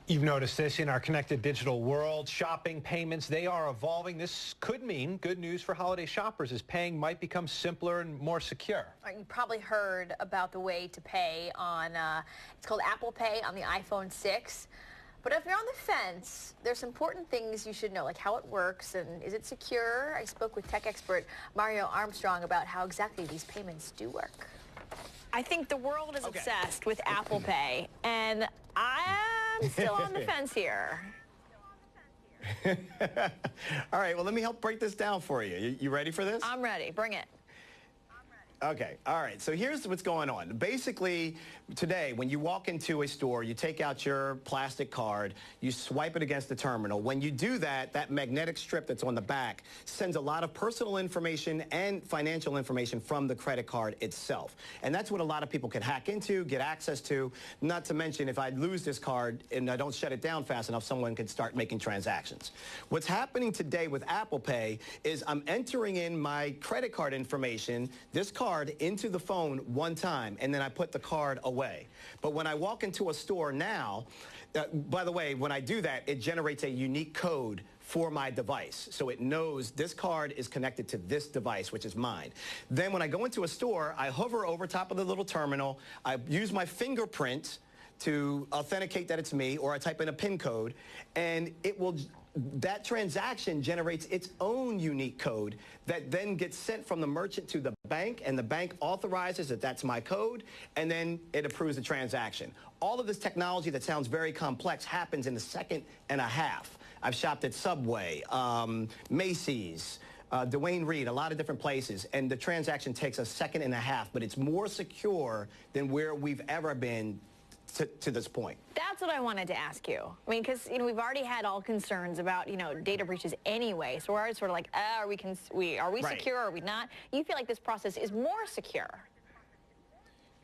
You've noticed this in our connected digital world. Shopping payments, they are evolving. This could mean good news for holiday shoppers as paying might become simpler and more secure. You probably heard about the way to pay on, it's called Apple Pay on the iPhone 6. But if you're on the fence, there's important things you should know, like how it works and is it secure? I spoke with tech expert Mario Armstrong about how exactly these payments do work. I think the world is obsessed with Apple Pay, and I'm still on the fence here. All right, well, let me help break this down for you. You ready for this? I'm ready. Bring it. Okay, all right, so here's what's going on. Basically, today, when you walk into a store, you take out your plastic card, you swipe it against the terminal. When you do that, that magnetic strip that's on the back sends a lot of personal information and financial information from the credit card itself. And that's what a lot of people can hack into, get access to, not to mention if I lose this card and I don't shut it down fast enough, someone could start making transactions. What's happening today with Apple Pay is I'm entering in my credit card information, this card into the phone one time, and then I put the card away. But when I walk into a store now, by the way, when I do that, it generates a unique code for my device. So it knows this card is connected to this device, which is mine. Then when I go into a store, I hover over top of the little terminal, I use my fingerprint to authenticate that it's me, or I type in a PIN code, and it will, that transaction generates its own unique code that then gets sent from the merchant to the bank, and the bank authorizes that that's my code, and then it approves the transaction. All of this technology that sounds very complex happens in a second and a half. I've shopped at Subway, Macy's, Dwayne Reed, a lot of different places, and the transaction takes a second and a half, but it's more secure than where we've ever been to this point. That's what I wanted to ask you. I mean, because, you know, we've already had all concerns about, you know, data breaches anyway. So we're already sort of like, are we secure, are we not? You feel like this process is more secure.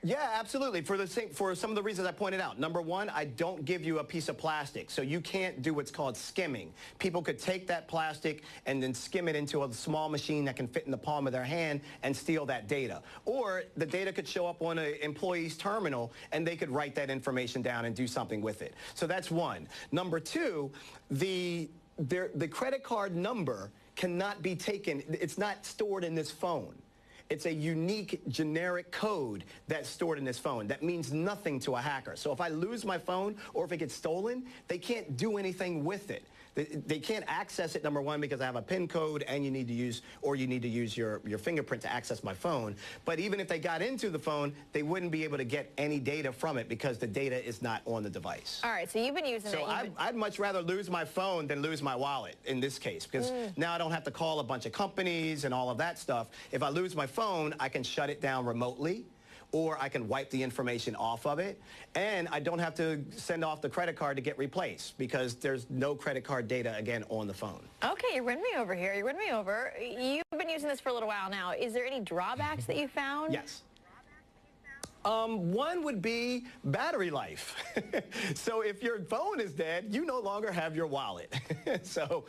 Yeah, absolutely. For some of the reasons I pointed out. Number one, I don't give you a piece of plastic, so you can't do what's called skimming. People could take that plastic and then skim it into a small machine that can fit in the palm of their hand and steal that data. Or the data could show up on an employee's terminal and they could write that information down and do something with it. So that's one. Number two, the credit card number cannot be taken. It's not stored in this phone. It's a unique generic code that's stored in this phone that means nothing to a hacker. So if I lose my phone or if it gets stolen, they can't do anything with it. They can't access it, number one, because I have a PIN code and you need to use your fingerprint to access my phone. But even if they got into the phone, they wouldn't be able to get any data from it because the data is not on the device. All right, so you've been using it. So I'd much rather lose my phone than lose my wallet in this case, because now I don't have to call a bunch of companies and all of that stuff. If I lose my phone, I can shut it down remotely, or I can wipe the information off of it, and I don't have to send off the credit card to get replaced because there's no credit card data, again, on the phone. Okay, you're winning me over here. You're winning me over. You've been using this for a little while now. Is there any drawbacks that you found? Yes. One would be battery life. So if your phone is dead, you no longer have your wallet. So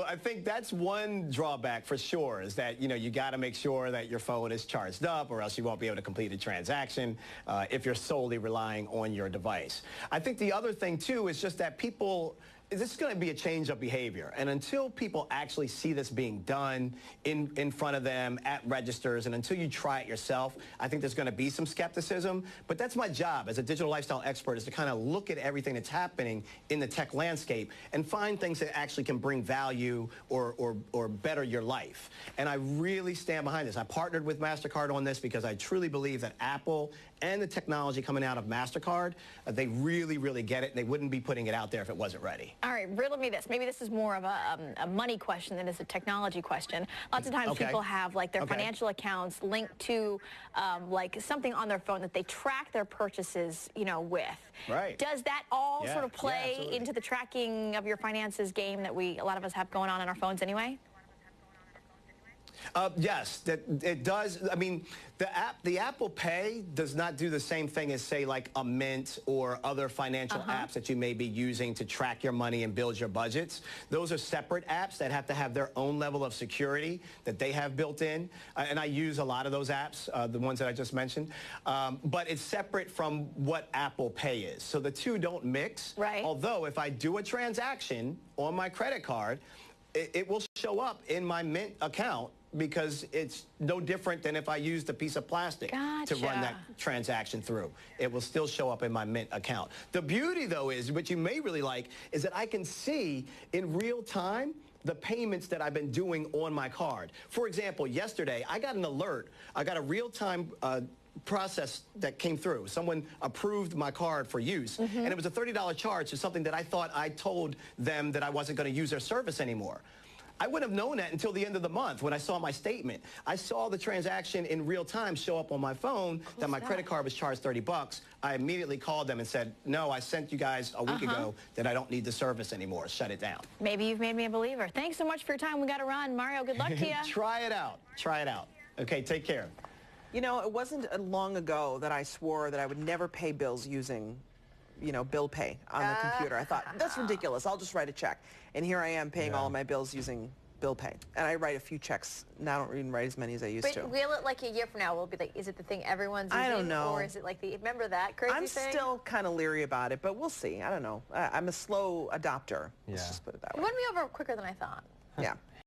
I think that's one drawback for sure, is that, you know, you got to make sure that your phone is charged up, or else you won't be able to complete a transaction if you're solely relying on your device. I think the other thing too is just that this is going to be a change of behavior. And until people actually see this being done in front of them at registers, and until you try it yourself, I think there's going to be some skepticism. But that's my job as a digital lifestyle expert, is to kind of look at everything that's happening in the tech landscape and find things that actually can bring value or better your life. And I really stand behind this. I partnered with MasterCard on this because I truly believe that Apple and the technology coming out of MasterCard, they really, really get it, and they wouldn't be putting it out there if it wasn't ready. All right, riddle me this. Maybe this is more of a money question than it's a technology question. Lots of times people have like their financial accounts linked to like something on their phone that they track their purchases, you know, with. Right. Does that all sort of play into the tracking of your finances game that a lot of us have going on our phones anyway? Yes, that it does. I mean, the Apple Pay does not do the same thing as, say, like a Mint or other financial apps that you may be using to track your money and build your budgets. Those are separate apps that have to have their own level of security that they have built in. And I use a lot of those apps, the ones that I just mentioned. But it's separate from what Apple Pay is. So the two don't mix. Right. Although if I do a transaction on my credit card, it will show up in my Mint account, because it's no different than if I used a piece of plastic to run that transaction through. It will still show up in my Mint account. The beauty, though, is, what you may really like, is that I can see in real time the payments that I've been doing on my card. For example, yesterday, I got an alert. I got a real-time process that came through. Someone approved my card for use, and it was a $30 charge to something that I thought I told them that I wasn't going to use their service anymore. I wouldn't have known that until the end of the month when I saw my statement. I saw the transaction in real time show up on my phone that my credit card was charged $30. I immediately called them and said, no, I sent you guys a week ago that I don't need the service anymore. Shut it down. Maybe you've made me a believer. Thanks so much for your time. We got to run. Mario, good luck to you. Try it out. Try it out. Okay, take care. You know, it wasn't long ago that I swore that I would never pay bills using, you know, bill pay on the computer. I thought, that's ridiculous. I'll just write a check. And here I am paying all of my bills using bill pay. And I write a few checks. Now I don't even write as many as I used to. But will it, like a year from now, will it be like, is it the thing everyone's using? I don't know. Or is it like the, remember that crazy thing? I'm still kind of leery about it, but we'll see. I don't know. I'm a slow adopter. Let's just put it that way. You won me over quicker than I thought. Yeah.